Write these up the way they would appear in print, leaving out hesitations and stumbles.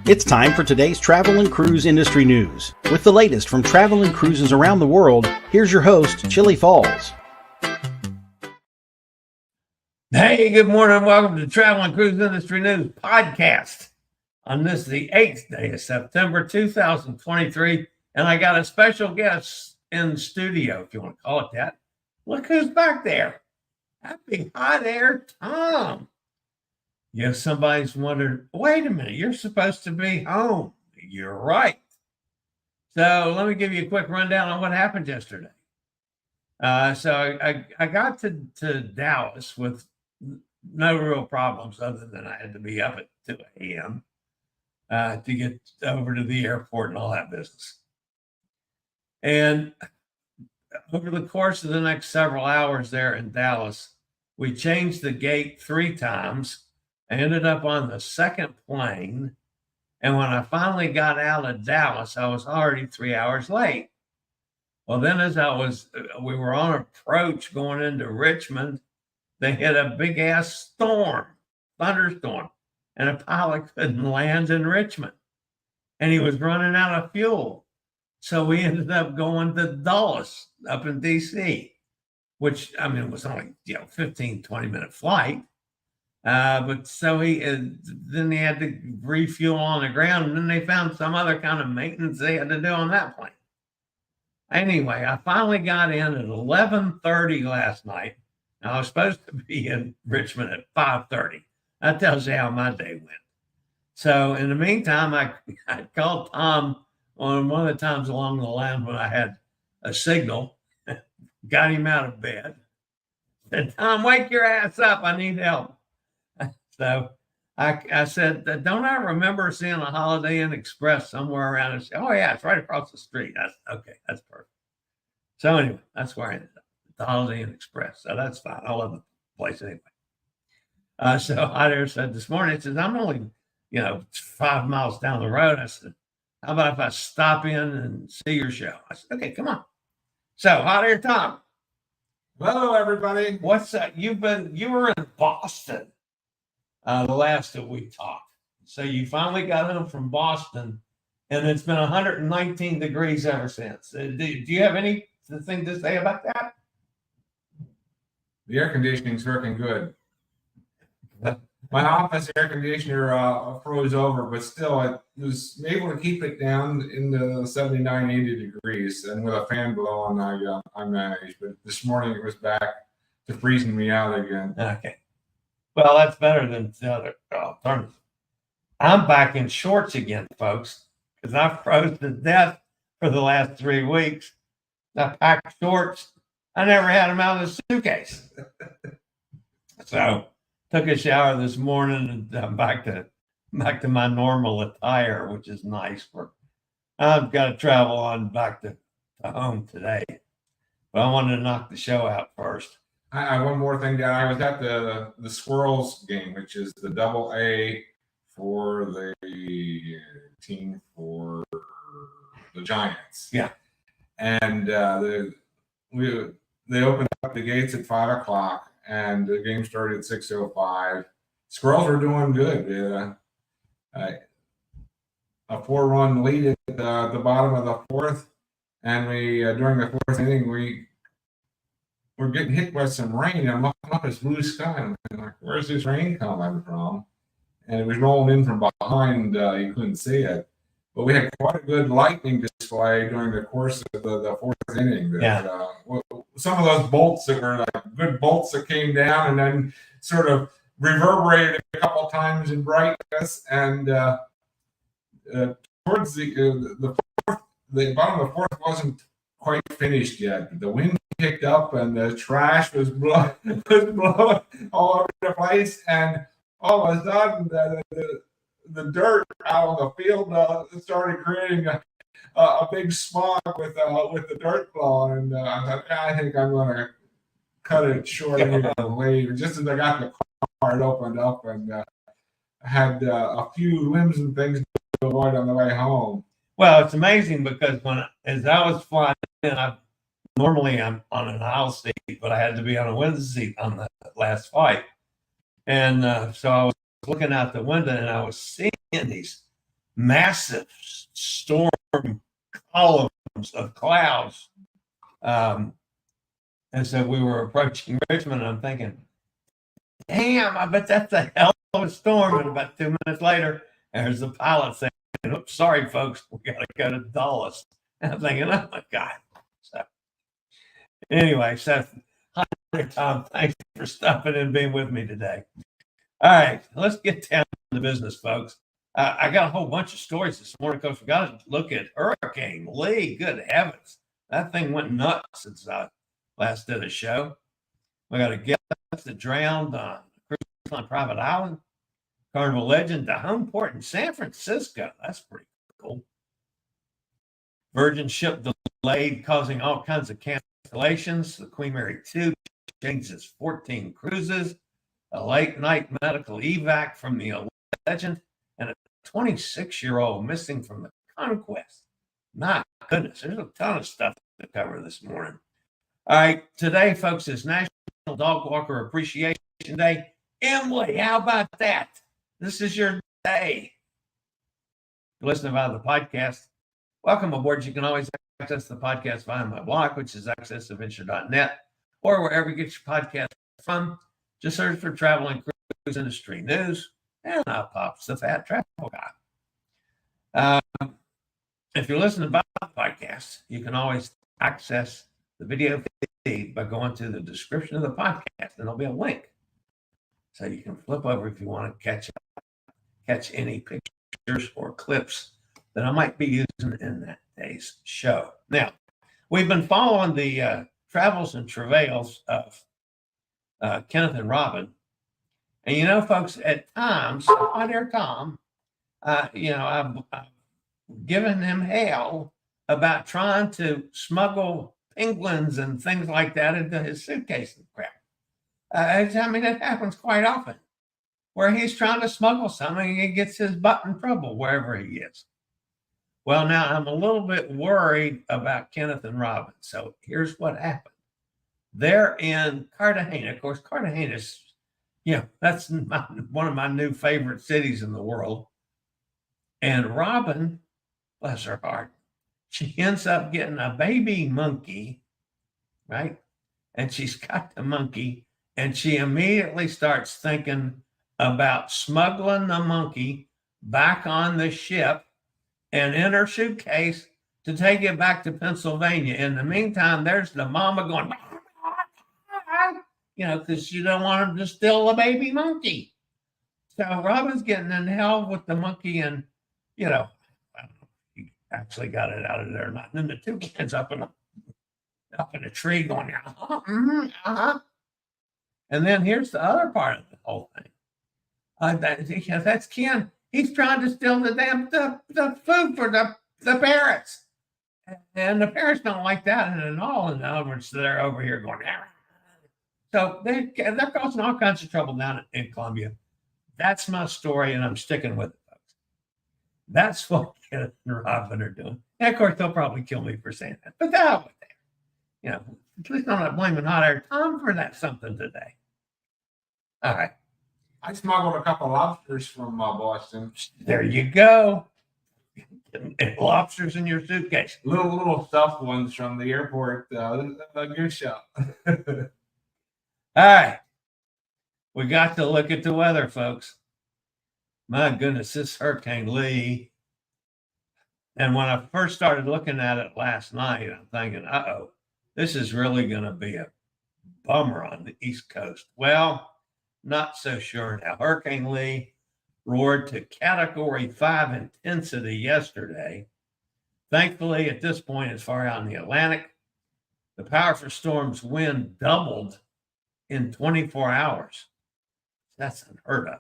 It's time for today's travel and cruise industry news. With the latest from travel and cruises around the world, here's your host, Chillie Falls. Hey, good morning. Welcome to Travel and Cruise Industry News Podcast. On this, the 8th day of September, 2023. And I got a special guest in studio, if you want to call it that. Look who's back there. Happy hot air Tom. If somebody's wondering, wait a minute, you're supposed to be home. You're right. So let me give you a quick rundown on what happened yesterday. So I got to Dallas with no real problems other than I had to be up at 2 a.m. To get over to the airport and all that business. And over the course of the next several hours there in Dallas, we changed the gate 3 times. I ended up on the second plane. And when I finally got out of Dallas, I was already 3 hours late. Well, then as we were on approach going into Richmond, they hit a big ass storm, thunderstorm, and a pilot couldn't land in Richmond. And he was running out of fuel. So we ended up going to Dulles up in DC, which, I mean, was only, 15, 20-minute flight. But so then he had to refuel on the ground, and then they found some other kind of maintenance they had to do on that plane. Anyway, I finally got in at 11:30 last night. I was supposed to be in Richmond at 5:30. That tells you how my day went. So in the meantime, I called Tom on one of the times along the line when I had a signal, got him out of bed, said, Tom, wake your ass up. I need help. So I said, don't I remember seeing a Holiday Inn Express somewhere around? And said, oh, yeah, it's right across the street. Okay, that's perfect. So anyway, that's where I ended up, the Holiday Inn Express. So that's fine. I love the place anyway. So Hadair said this morning, he says, I'm only, 5 miles down the road. I said, how about if I stop in and see your show? I said, okay, come on. So Hadair Tom. Hello, everybody. What's that? You were in Boston the last that we talked. So you finally got home from Boston, and it's been 119 degrees ever since. Do you have anything to say about that? The air conditioning's working good. My office air conditioner froze over, but still I was able to keep it down in the 79, 80 degrees. And with a fan blowing, I managed. But this morning it was back to freezing me out again. Okay. Well, that's better than the other alternative. I'm back in shorts again, folks, because I froze to death for the last 3 weeks. I packed shorts. I never had them out of the suitcase. So took a shower this morning and I'm back to my normal attire, which is nice. I've got to travel on back to home today. But I wanted to knock the show out first. I have one more thing, Dad. I was at the Squirrels game, which is the Double A for the team for the Giants. Yeah. And they opened up the gates at 5 o'clock, and the game started at 6:05. Squirrels were doing good. A 4-run lead at the bottom of the fourth, and we during the fourth inning we're getting hit by some rain. I'm looking up at blue sky. I'm like, where's this rain coming from? And it was rolling in from behind. You couldn't see it. But we had quite a good lightning display during the course of the fourth inning. Some of those bolts that were like good bolts that came down and then sort of reverberated a couple times in brightness. And towards the fourth, the bottom of the fourth wasn't quite finished yet. The wind picked up and the trash was blowing all over the place, and all of a sudden the dirt out on the field started creating a big smog with the dirt blowing, and I thought, I think I'm going to cut it short and leave. Just as I got the car, it opened up, and I had a few limbs and things to avoid on the way home. Well, it's amazing because as I was flying in, normally I'm on an aisle seat, but I had to be on a window seat on the last flight. And so I was looking out the window and I was seeing these massive storm columns of clouds. And so we were approaching Richmond, and I'm thinking, damn, I bet that's a hell of a storm. And about 2 minutes later, there's the pilot saying, oops, sorry, folks, we got to go to Dulles. And I'm thinking, oh my God. So anyway, Seth, hi, Tom. Thanks for stopping and being with me today. All right, let's get down to business, folks. I got a whole bunch of stories this morning because we got to look at Hurricane Lee. Good heavens. That thing went nuts since I last did a show. We got a guest that drowned on a private island. Carnival legend to Homeport in San Francisco. That's pretty cool. Virgin ship delayed, causing all kinds of cancellations. The Queen Mary 2 changes 14 cruises. A late night medical evac from the legend, and a 26-year-old missing from the Conquest. My goodness, there's a ton of stuff to cover this morning. All right, today, folks, is National Dog Walker Appreciation Day. Emily, how about that? This is your day. You're listening via the podcast. Welcome aboard. You can always access the podcast via my blog, which is accessadventure.net, or wherever you get your podcast from. Just search for Travel and Cruise Industry News, and out pops the Fat Travel Guy. If you're listening by the podcast, you can always access the video feed by going to the description of the podcast, and there'll be a link. So you can flip over if you want to catch any pictures or clips that I might be using in that day's show. Now, we've been following the travels and travails of Kenneth and Robin. And you know, folks, at times, my dear Tom, I've given him hell about trying to smuggle penguins and things like that into his suitcase and crap. It happens quite often where he's trying to smuggle something and he gets his butt in trouble wherever he is. Well, now I'm a little bit worried about Kenneth and Robin. So here's what happened. They're in Cartagena. Of course, Cartagena is, that's one of my new favorite cities in the world. And Robin, bless her heart, she ends up getting a baby monkey, right? And she's got the monkey, and she immediately starts thinking about smuggling the monkey back on the ship and in her suitcase to take it back to Pennsylvania. In the meantime, there's the mama going, because you don't want to steal a baby monkey. So Robin's getting in hell with the monkey, and I don't know if he actually got it out of there or not. And then the toucan's up in a tree going, And then here's the other part of the whole thing. That's Ken. He's trying to steal the damn the food for the parrots. And the parrots don't like that at all. In other words, they're over here going, so they're causing all kinds of trouble down in Columbia. That's my story, and I'm sticking with it, folks. That's what Kenneth and Robin are doing. And of course, they'll probably kill me for saying that, but the hell with that. At least I'm not blaming Hot Air Tom for that something today. All right. I smuggled a couple lobsters from Boston. There you go. Lobsters in your suitcase. Little stuffed ones from the airport. A good show. All right. We got to look at the weather, folks. My goodness, this Hurricane Lee. And when I first started looking at it last night, I'm thinking, this is really going to be a bummer on the East Coast. Well, not so sure now. Hurricane Lee roared to Category 5 intensity yesterday. Thankfully, at this point, it's far out in the Atlantic. The power for storm's wind doubled in 24 hours. That's unheard of.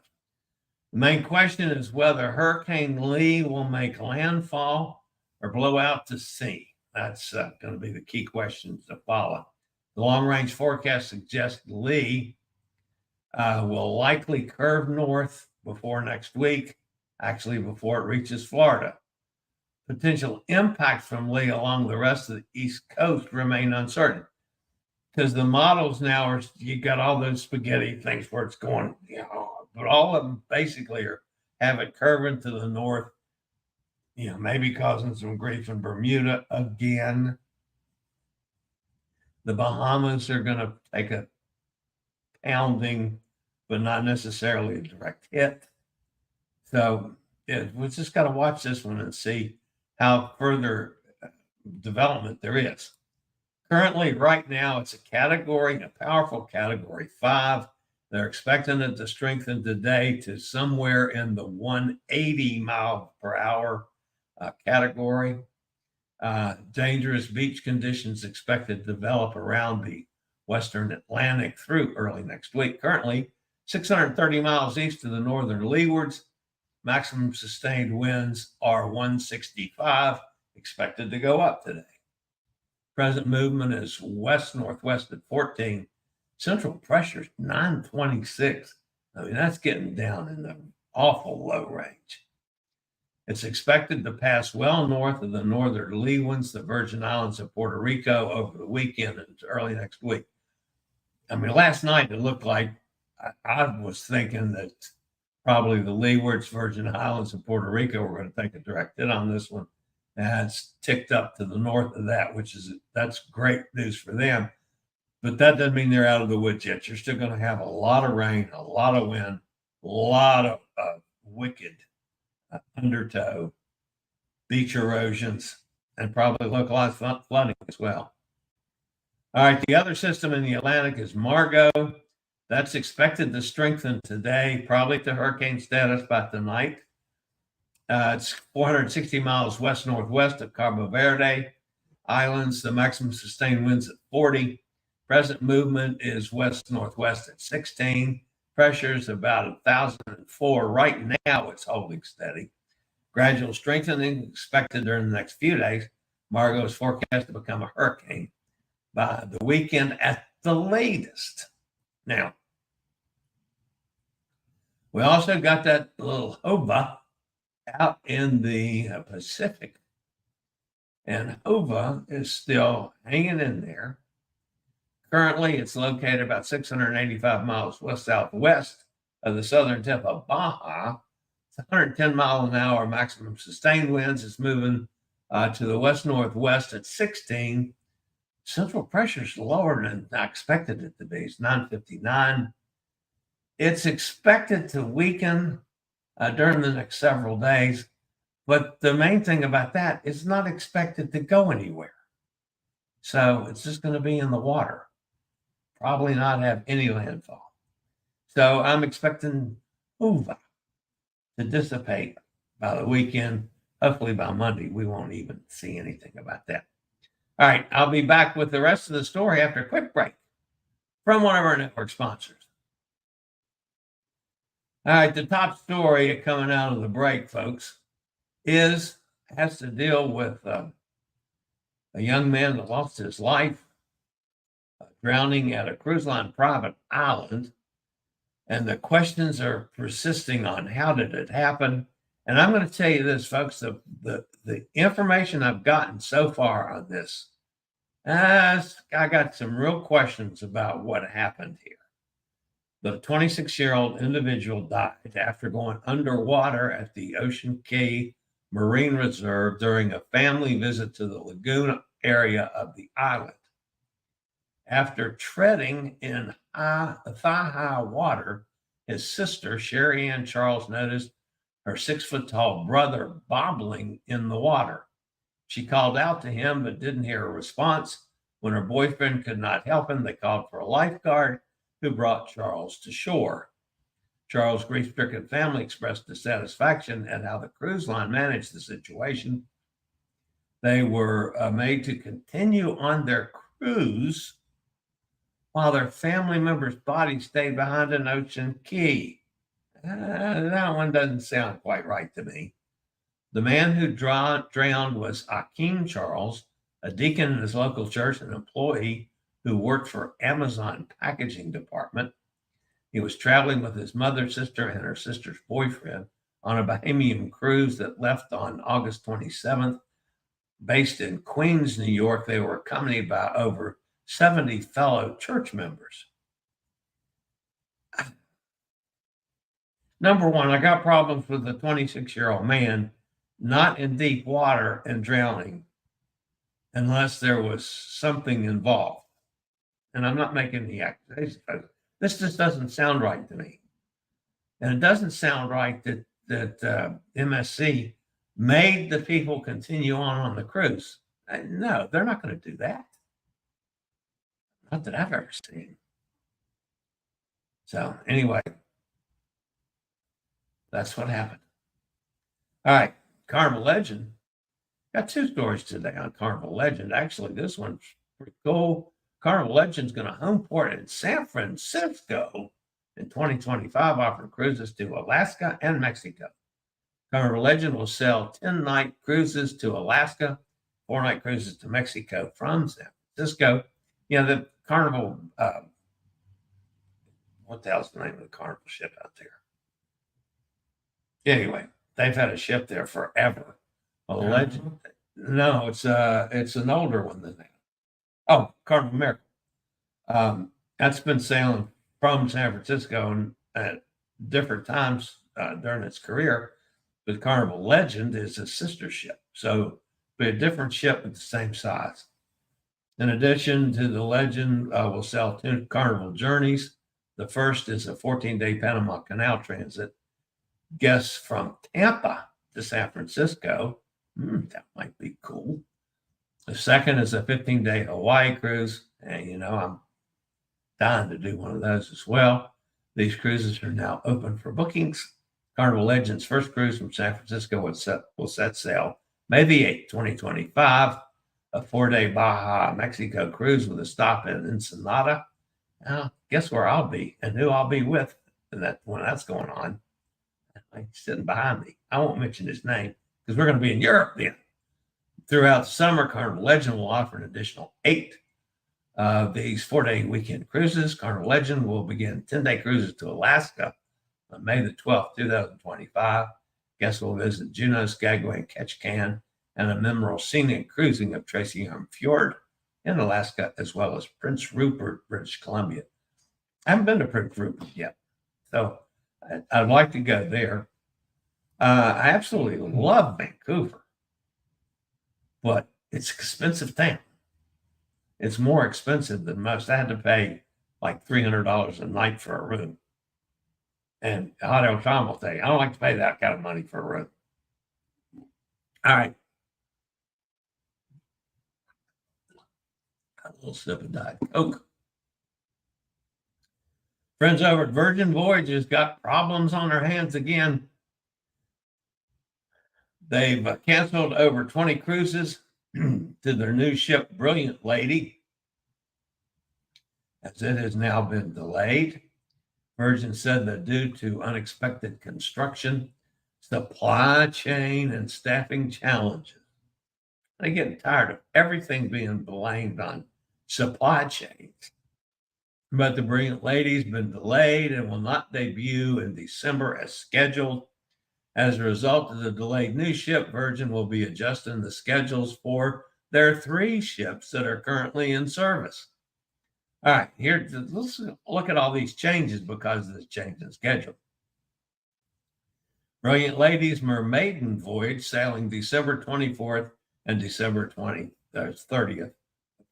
The main question is whether Hurricane Lee will make landfall or blow out to sea. That's going to be the key questions to follow. The long-range forecast suggests Lee will likely curve north before next week, actually before it reaches Florida. Potential impact from Lee along the rest of the East Coast remain uncertain because the models now are, you got all those spaghetti things where it's going, but all of them basically have it curving to the north maybe causing some grief in Bermuda again. The Bahamas are going to take a pounding, but not necessarily a direct hit. So we just got to watch this one and see how further development there is. Currently, right now, it's a powerful category 5. They're expecting it to strengthen today to somewhere in the 180 mile per hour category. Dangerous beach conditions expected to develop around the Western Atlantic through early next week. Currently, 630 miles east of the northern leewards. Maximum sustained winds are 165, expected to go up today. Present movement is west-northwest at 14. Central pressure is 926. I mean, that's getting down in the awful low range. It's expected to pass well north of the northern lee winds, the Virgin Islands of Puerto Rico over the weekend and early next week. I mean, last night it looked like I was thinking that probably the leewards, Virgin Islands, and Puerto Rico were going to take a direct hit on this one. And it's ticked up to the north of that, that's great news for them. But that doesn't mean they're out of the woods yet. You're still going to have a lot of rain, a lot of wind, a lot of wicked undertow, beach erosions, and probably localized flooding as well. All right, the other system in the Atlantic is Margot. That's expected to strengthen today, probably to hurricane status by tonight. It's 460 miles west-northwest of Cabo Verde Islands. The maximum sustained winds at 40. Present movement is west-northwest at 16. Pressure is about 1,004. Right now, it's holding steady. Gradual strengthening expected during the next few days. Margot is forecast to become a hurricane by the weekend at the latest. Now, we also got that little Hova out in the Pacific. And Hova is still hanging in there. Currently, it's located about 685 miles west-southwest of the southern tip of Baja. It's 110 mile an hour maximum sustained winds. It's moving to the west-northwest at 16. Central pressure is lower than I expected it to be. It's 959. It's expected to weaken during the next several days. But the main thing about that is not expected to go anywhere. So it's just going to be in the water. Probably not have any landfall. So I'm expecting Hova to dissipate by the weekend. Hopefully by Monday, we won't even see anything about that. All right, I'll be back with the rest of the story after a quick break from one of our network sponsors. All right, the top story coming out of the break, folks, has to deal with a young man that lost his life drowning at a cruise line private island. And the questions are persisting on how did it happen. And I'm going to tell you this, folks, the information I've gotten so far on this, I got some real questions about what happened here. The 26-year-old individual died after going underwater at the Ocean Cay Marine Reserve during a family visit to the lagoon area of the island. After treading in thigh-high water, his sister, Sherry Ann Charles, noticed her 6-foot-tall brother bobbling in the water. She called out to him but didn't hear a response. When her boyfriend could not help him, they called for a lifeguard who brought Charles to shore. Charles' grief-stricken family expressed dissatisfaction at how the cruise line managed the situation. They were made to continue on their cruise while their family members' bodies stayed behind in Ocean Cay. That one doesn't sound quite right to me. The man who drowned was Akeem Charles, a deacon in his local church, an employee who worked for Amazon packaging department. He was traveling with his mother, sister, and her sister's boyfriend on a Bahamian cruise that left on August 27th. Based in Queens, New York, they were accompanied by over 70 fellow church members. Number one, I got problems with the 26-year-old man not in deep water and drowning unless there was something involved. And I'm not making the accusation. This just doesn't sound right to me. And it doesn't sound right that MSC made the people continue on the cruise. No, they're not going to do that. Not that I've ever seen. So anyway, that's what happened. All right, Carnival Legend. Got two stories today on Carnival Legend. Actually, this one's pretty cool. Carnival Legend's going to homeport in San Francisco in 2025, offering cruises to Alaska and Mexico. Carnival Legend will sell 10-night cruises to Alaska, 4-night cruises to Mexico from San Francisco. You know, the Carnival, what the hell's the name of the Carnival ship out there? Anyway, they've had a ship there forever. Well, Legend, no, it's an older one than that. Oh, Carnival America. That's been sailing from San Francisco and at different times during its career. But Carnival Legend is a sister ship, so be a different ship but the same size. In addition to the Legend, we'll sell 2 Carnival journeys. The first is a 14-day Panama Canal transit. Guests from Tampa to San Francisco. That might be cool. The second is a 15-day Hawaii cruise. And, you know, I'm dying to do one of those as well. These cruises are now open for bookings. Carnival Legend's first cruise from San Francisco will set sail May the 8th, 2025, a 4-day Baja, Mexico cruise with a stop in Ensenada. Now, guess where I'll be and who I'll be with when that's going on. He's sitting behind me. I won't mention his name because we're going to be in Europe then. Throughout the summer, Carnival Legend will offer an additional 8 of these 4-day weekend cruises. Carnival Legend will begin 10-day cruises to Alaska on May the 12th, 2025. Guests will visit Juneau, Skagway, and Ketchikan, and a memorable scenic cruising of Tracy Arm Fjord in Alaska, as well as Prince Rupert, British Columbia. I haven't been to Prince Rupert yet, so I'd like to go there. I absolutely love Vancouver, but it's an expensive town. It's more expensive than most. I had to pay like $300 a night for a room. And Hotel Tom will tell you, I don't like to pay that kind of money for a room. All right. A little sip of Diet Coke. Friends over at Virgin Voyages got problems on their hands again. They've canceled over 20 cruises to their new ship, Brilliant Lady, as it has now been delayed. Virgin said that due to unexpected construction, supply chain, and staffing challenges. They're getting tired of everything being blamed on supply chains. But the Brilliant Lady's been delayed and will not debut in December as scheduled. As a result of the delayed new ship, Virgin will be adjusting the schedules for their 3 ships that are currently in service. All right, let's look at all these changes because of this change in schedule. Brilliant Lady's Mermaiden voyage sailing December 24th and December 30th,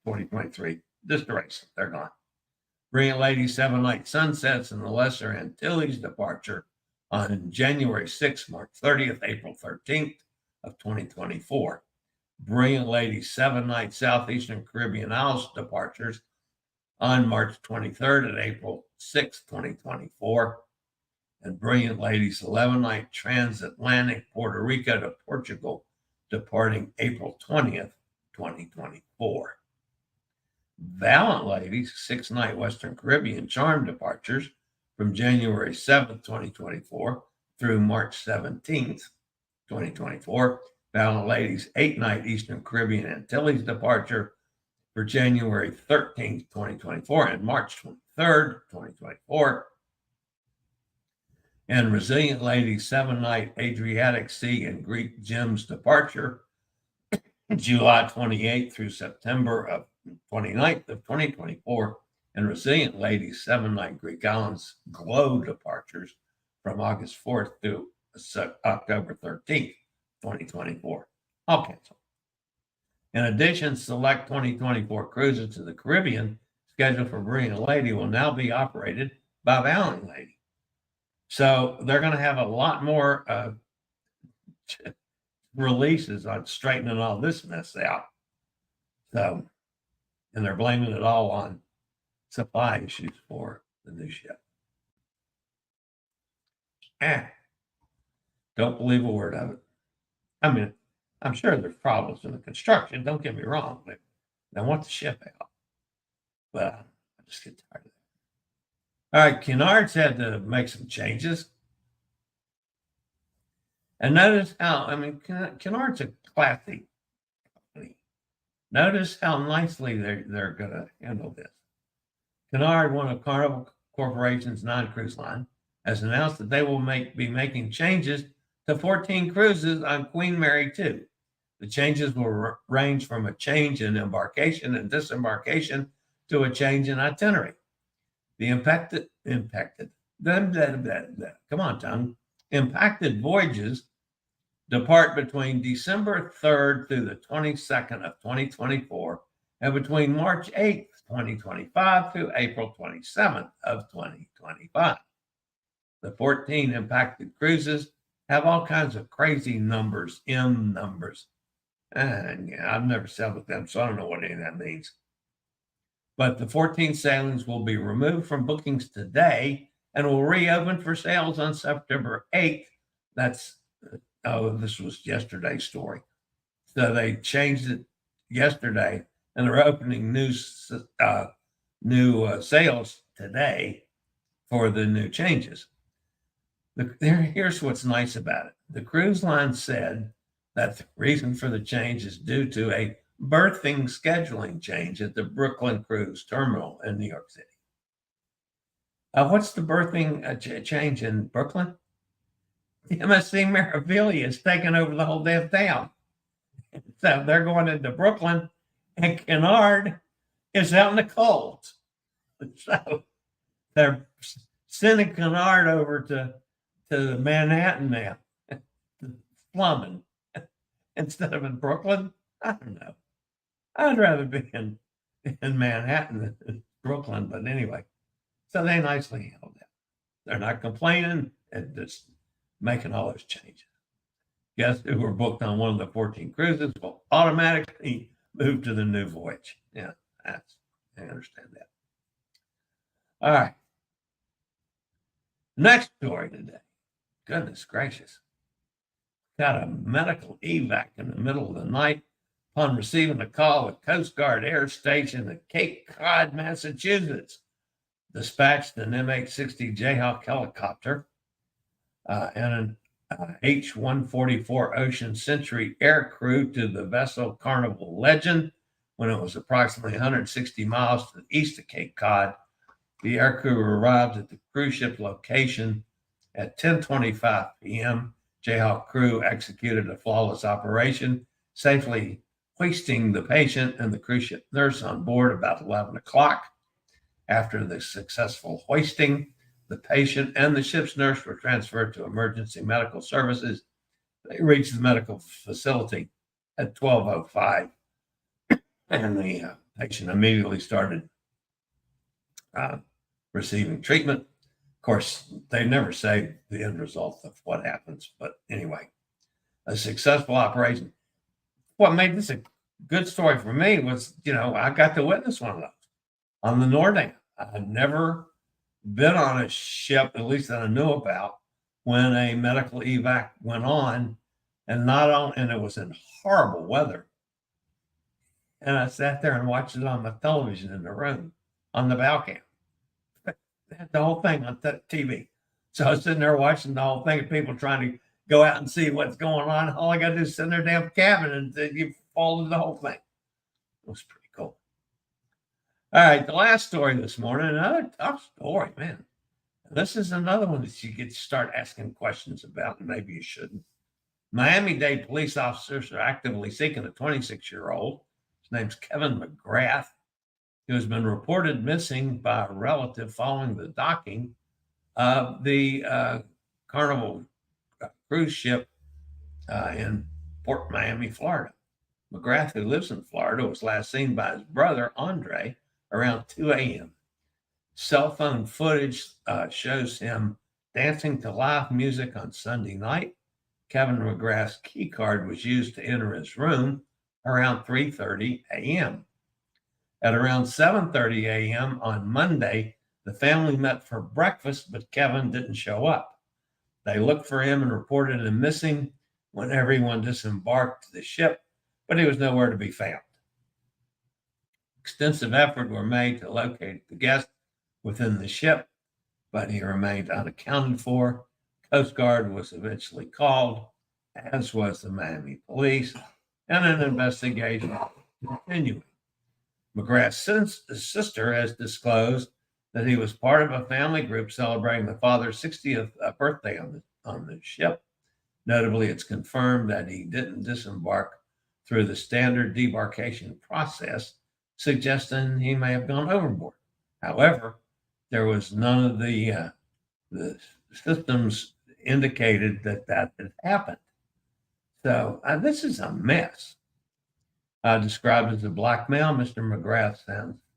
2023. Just erase, they're gone. Brilliant Lady's 7-night sunsets in the Lesser Antilles departure on January 6th, March 30th, April 13th of 2024. Brilliant Lady's 7-night Southeastern Caribbean Isles departures on March 23rd and April 6th, 2024. And Brilliant Lady's 11-night transatlantic Puerto Rico to Portugal departing April 20th, 2024. Valiant Lady's 6-night Western Caribbean Charm departures from January 7th, 2024 through March 17th, 2024. Valiant Lady's 8-night Eastern Caribbean Antilles departure for January 13th, 2024 and March 23rd, 2024. And Resilient Lady's 7-night Adriatic Sea and Greek Gems departure July 28th through September 29th of 2024. And Resilient Lady's 7-night Greek Islands Glow departures from August 4th through October 13th, 2024. All canceled. In addition, select 2024 cruises to the Caribbean scheduled for Brilliant Lady will now be operated by Valiant Lady. So they're going to have a lot more releases on straightening all this mess out. So, and they're blaming it all on supply issues for the new ship. Don't believe a word of it. I mean, I'm sure there's problems in the construction. Don't get me wrong. But they want the ship out. But I just get tired of that. All right, Cunard's had to make some changes. And notice how, I mean, Cunard's a classy company. Notice how nicely they're going to handle this. Cunard, one of Carnival Corporation's non-cruise line, has announced that they will be making changes to 14 cruises on Queen Mary 2. The changes will range from a change in embarkation and disembarkation to a change in itinerary. The impacted voyages depart between December 3rd through the 22nd of 2024 and between March 8th, 2025 through April 27th of 2025. The 14 impacted cruises have all kinds of crazy numbers, M numbers. And I've never sailed with them, so I don't know what any of that means. But the 14 sailings will be removed from bookings today and will reopen for sales on September 8th. This was yesterday's story. So they changed it yesterday, and they're opening new sales today for the new changes. Here's what's nice about it. The cruise line said that the reason for the change is due to a berthing scheduling change at the Brooklyn Cruise Terminal in New York City. What's the berthing change in Brooklyn? The MSC Meraviglia is taking over the whole damn town. So they're going into Brooklyn, and Cunard is out in the cold. So they're sending Cunard over to Manhattan now, plumbing, instead of in Brooklyn. I don't know. I'd rather be in Manhattan than Brooklyn, but anyway. So they nicely handled that. They're not complaining and just making all those changes. Guests who were booked on one of the 14 cruises will automatically move to the new voyage. Yeah, I understand that. All right. Next story today. Goodness gracious. Got a medical evac in the middle of the night upon receiving a call at Coast Guard Air Station at Cape Cod, Massachusetts. Dispatched an MH-60 Jayhawk helicopter and an H-144 Ocean Century air crew to the vessel Carnival Legend when it was approximately 160 miles to the east of Cape Cod. The air crew arrived at the cruise ship location at 10:25 p.m. Jayhawk crew executed a flawless operation, safely hoisting the patient and the cruise ship nurse on board about 11 o'clock. After the successful hoisting, the patient and the ship's nurse were transferred to emergency medical services. They reached the medical facility at 12:05, and the patient immediately started receiving treatment. Of course, they never say the end result of what happens, but anyway, a successful operation. What made this a good story for me was, I got to witness one of those on the Nordam. I'd never been on a ship, at least that I knew about, when a medical evac went on, and it was in horrible weather. And I sat there and watched it on the television in the room on the balcony. They had the whole thing on TV. So I was sitting there watching the whole thing of people trying to go out and see what's going on. All I got to do is sit in their damn cabin and you followed the whole thing. It was pretty cool. All right, the last story this morning, another tough story, man. This is another one that you get to start asking questions about, and maybe you shouldn't. Miami-Dade police officers are actively seeking a 26-year-old. His name's Kevin McGrath, who has been reported missing by a relative following the docking of the Carnival cruise ship in Port Miami, Florida. McGrath, who lives in Florida, was last seen by his brother, Andre, around 2 a.m. Cell phone footage shows him dancing to live music on Sunday night. Kevin McGrath's key card was used to enter his room around 3:30 a.m. At around 7:30 a.m. on Monday, the family met for breakfast, but Kevin didn't show up. They looked for him and reported him missing when everyone disembarked the ship, but he was nowhere to be found. Extensive efforts were made to locate the guest within the ship, but he remained unaccounted for. Coast Guard was eventually called, as was the Miami police, and an investigation continuing. McGrath's sister has disclosed that he was part of a family group celebrating the father's 60th birthday on the ship. Notably, it's confirmed that he didn't disembark through the standard debarkation process, suggesting he may have gone overboard. However, there was none of the systems indicated that had happened. So this is a mess. Described as a black male, Mr. McGrath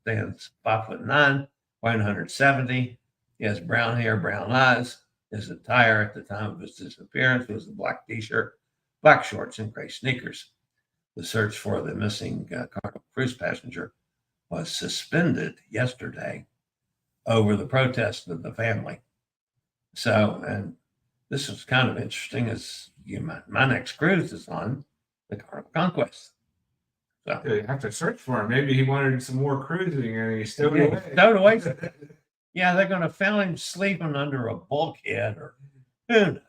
stands 5'9", weighing 170. He has brown hair, brown eyes. His attire at the time of his disappearance was a black t-shirt, black shorts, and gray sneakers. The search for the missing Carnival cruise passenger was suspended yesterday over the protest of the family. So, and this was kind of interesting, as my next cruise is on the Carnival Conquest. So You have to search for him. Maybe he wanted some more cruising and he stowed yeah, away. stowed away. Yeah, they're going to find him sleeping under a bulkhead, or who knows.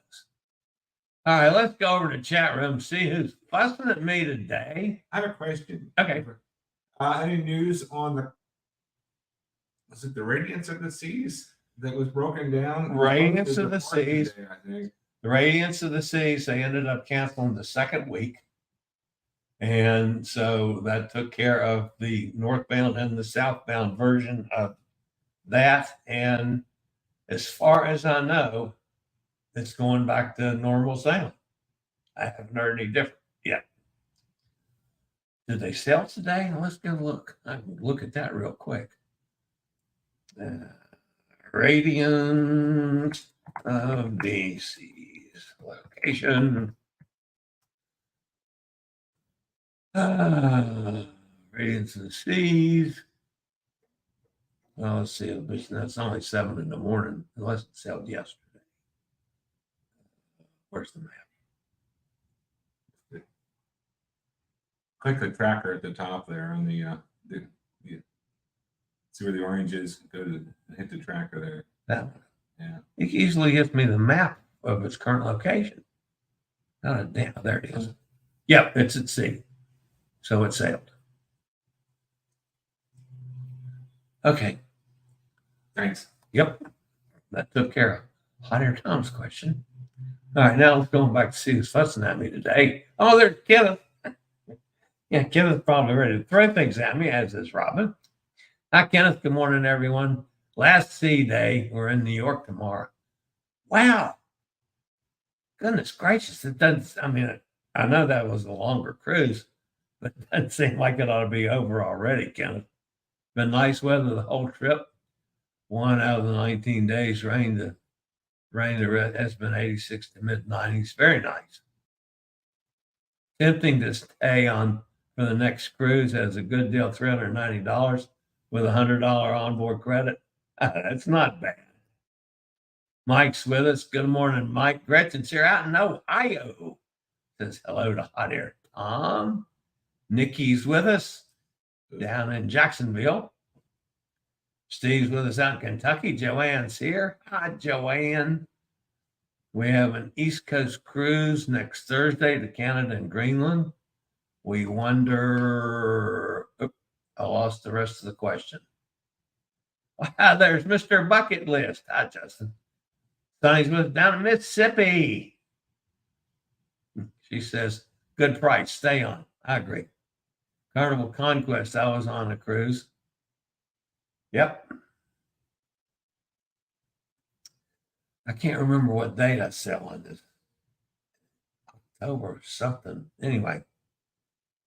All right, let's go over to the chat room, see who's fussing at me today. I have a question. Okay. Any news on was it the Radiance of the Seas that was broken down? Radiance of the Seas. Today, I think. The Radiance of the Seas, they ended up canceling the second week. And so that took care of the northbound and the southbound version of that. And as far as I know, it's going back to normal sailing. I haven't heard any different yet. Did they sail today? Let's go look. I can look at that real quick. Radiance of the Seas location. Radiance of the Seas. Well, let's see. That's only 7 in the morning, unless it sailed yesterday. Where's the map? Click the tracker at the top there on the see where the orange is. Go to hit the tracker there. That one. Yeah. It usually gives me the map of its current location. Oh, damn, there it is. Yep, it's at sea. So it sailed. Okay. Thanks. Yep. That took care of Hot Air Tom's question. All right, now let's go back to see who's fussing at me today. Oh, there's Kenneth. Yeah, Kenneth's probably ready to throw things at me, as is Robin. Hi, Kenneth. Good morning, everyone. Last sea day. We're in New York tomorrow. Wow. Goodness gracious. It doesn't, I mean, I know that was a longer cruise, but it doesn't seem like it ought to be over already, Kenneth. Been nice weather the whole trip. 1 out of the 19 days rain. The has been 86 to mid 90s. Very nice. Tempting to stay on for the next cruise. Has a good deal, $390 with $100 onboard credit. That's not bad. Mike's with us. Good morning, Mike. Gretchen's here out in Ohio. Says hello to Hot Air Tom. Nikki's with us down in Jacksonville. Steve's with us out in Kentucky. Joanne's here. Hi, Joanne. We have an East Coast cruise next Thursday to Canada and Greenland. We wonder, I lost the rest of the question. Wow, there's Mr. Bucket List. Hi, Justin. Sonny's with us down in Mississippi. She says, good price, stay on. I agree. Carnival Conquest, I was on a cruise. Yep. I can't remember what date I sailed on this. October something. Anyway,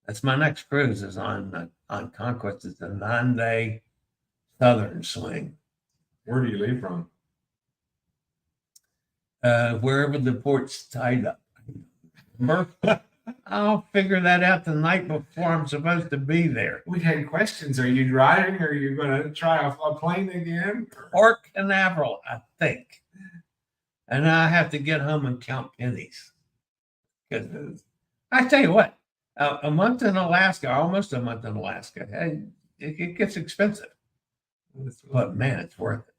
that's my next cruise is on Conquest. It's a 9-day southern swing. Where do you leave from? Wherever the port's tied up. I'll figure that out the night before I'm supposed to be there. We had questions. Are you driving? Are you going to try a plane again? Or Canaveral, I think. And I have to get home and count pennies. Because I tell you what, a month in Alaska, almost a month in Alaska, it gets expensive. But man, it's worth it.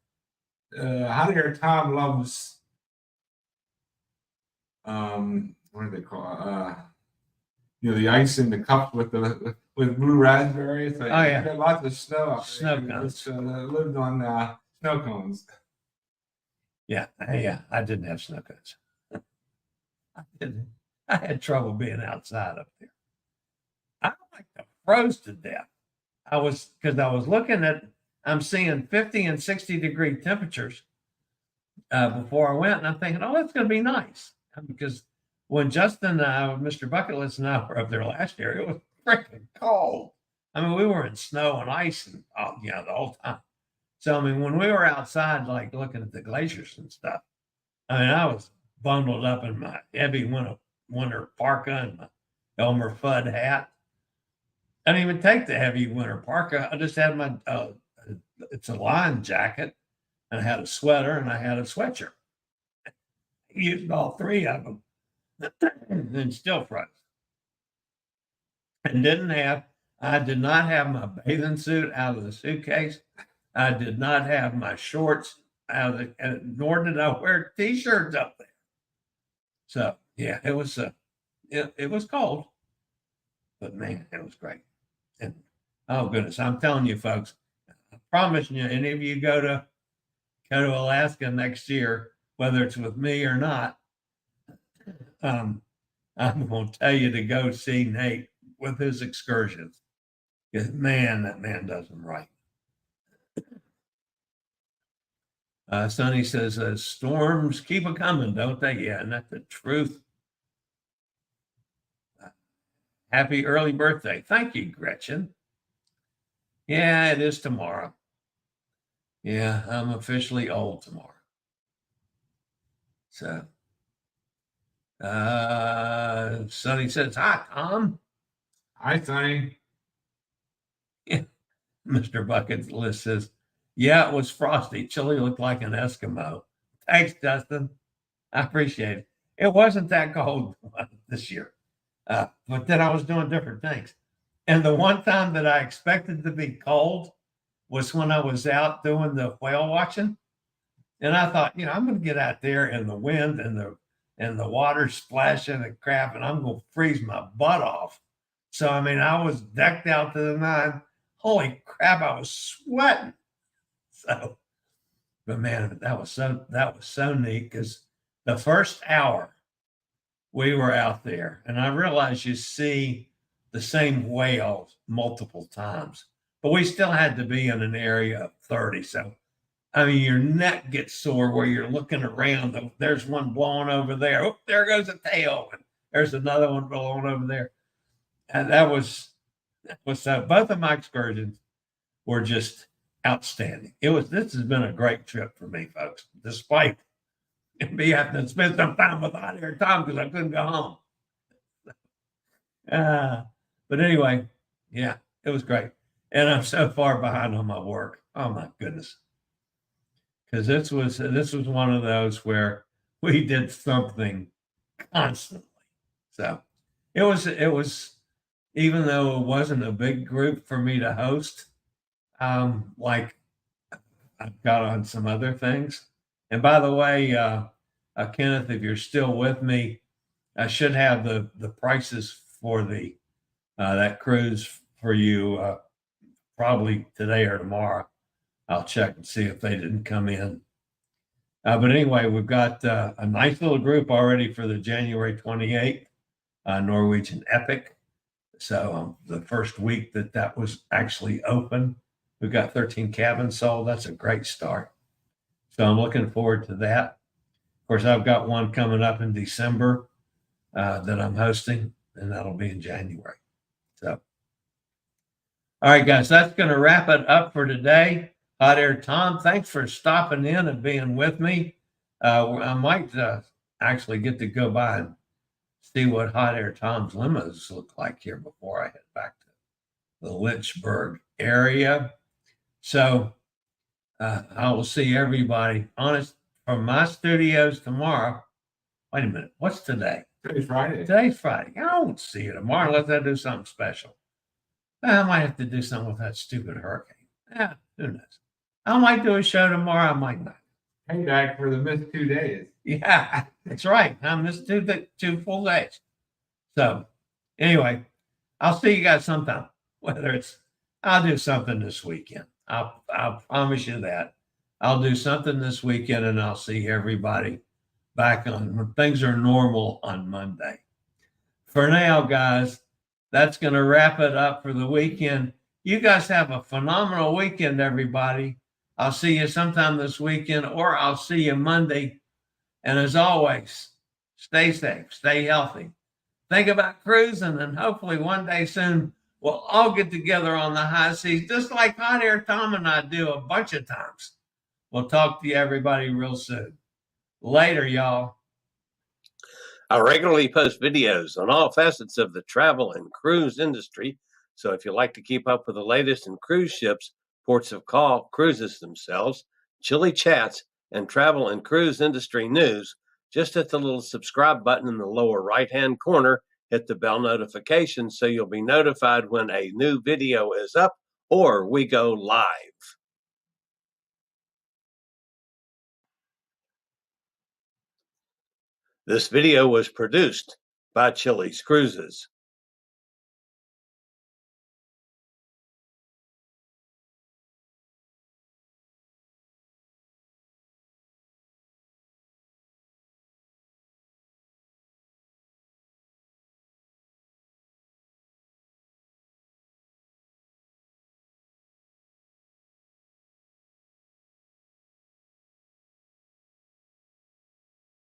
Javier Tom loves, what do they call it? The ice in the cup with blue raspberries. Oh, yeah. Got lots of snow up Snow there. cones. Lived on snow cones. Yeah, I didn't have snow cones. I didn't. I had trouble being outside up there. I froze to death. Because I was looking at, I'm seeing 50 and 60 degree temperatures before I went, and I'm thinking, oh, that's going to be nice. Because when Justin, Mr. Bucketless and I were up there last year, it was freaking cold. I mean, we were in snow and ice and the whole time. So, I mean, when we were outside, like looking at the glaciers and stuff, I mean, I was bundled up in my heavy winter parka and my Elmer Fudd hat. I didn't even take the heavy winter parka. I just had my, it's a line jacket, and I had a sweater and I had a sweatshirt. I used all three of them and still froze. And I did not have my bathing suit out of the suitcase. I did not have my shorts out of nor did I wear t-shirts up there. So yeah, it was it was cold, but man, it was great. And oh goodness, I'm telling you folks, I promise you, any of you go to Alaska next year, whether it's with me or not, I'm going to tell you to go see Nate with his excursions. Because man, that man does them right. Sonny says, storms keep a coming, don't they? Yeah, and that's the truth. Happy early birthday. Thank you, Gretchen. Yeah, it is tomorrow. Yeah, I'm officially old tomorrow. So, Sonny says, hi, Tom. Hi, Sonny. Yeah. Mr. Bucket List says, yeah, it was frosty. Chillie looked like an Eskimo. Thanks, Justin. I appreciate it. It wasn't that cold this year, but then I was doing different things. And the one time that I expected to be cold was when I was out doing the whale watching. And I thought, I'm going to get out there in the wind and the water splashing and crap, and I'm going to freeze my butt off. So, I mean, I was decked out to the nine. Holy crap, I was sweating. So, but man, that was so neat because the first hour we were out there, and I realized you see the same whale multiple times, but we still had to be in an area of 30. So, I mean, your neck gets sore where you're looking around. There's one blowing over there. Oh, there goes a tail. And there's another one blowing over there. And that was so. Both of my excursions were just outstanding. This has been a great trip for me, folks, despite me having to spend some time with hot air Tom because I couldn't go home. But anyway, yeah, it was great. And I'm so far behind on my work. Oh my goodness. Because this was one of those where we did something constantly. So it was even though it wasn't a big group for me to host, like I've got on some other things. And by the way, Kenneth, if you're still with me, I should have the prices for that cruise for you probably today or tomorrow. I'll check and see if they didn't come in. But anyway, we've got a nice little group already for the January 28th Norwegian Epic. So the first week that was actually open, we've got 13 cabins sold. That's a great start. So I'm looking forward to that. Of course, I've got one coming up in December that I'm hosting, and that'll be in January. So, all right, guys, that's going to wrap it up for today. Hot Air Tom, thanks for stopping in and being with me. I might actually get to go by and see what Hot Air Tom's limos look like here before I head back to the Lynchburg area. So I will see everybody from my studios tomorrow. Wait a minute, what's today? Today's Friday. Today's Friday. I won't see you tomorrow unless I do something special. I might have to do something with that stupid hurricane. Yeah, who knows? I might do a show tomorrow. I might not. Payback for the missed 2 days. Yeah, that's right. I missed two full days. So anyway, I'll see you guys sometime. I'll do something this weekend. I'll promise you that. I'll do something this weekend, and I'll see everybody back on when things are normal on Monday. For now, guys, that's going to wrap it up for the weekend. You guys have a phenomenal weekend, everybody. I'll see you sometime this weekend, or I'll see you Monday. And as always, stay safe, stay healthy. Think about cruising, and hopefully one day soon we'll all get together on the high seas, just like Hot Air Tom and I do a bunch of times. We'll talk to you, everybody, real soon. Later, y'all. I regularly post videos on all facets of the travel and cruise industry. So if you like to keep up with the latest in cruise ships, ports of call, cruises themselves, Chillie chats, and travel and cruise industry news, just hit the little subscribe button in the lower right-hand corner, hit the bell notification so you'll be notified when a new video is up or we go live. This video was produced by Chillie's Cruises.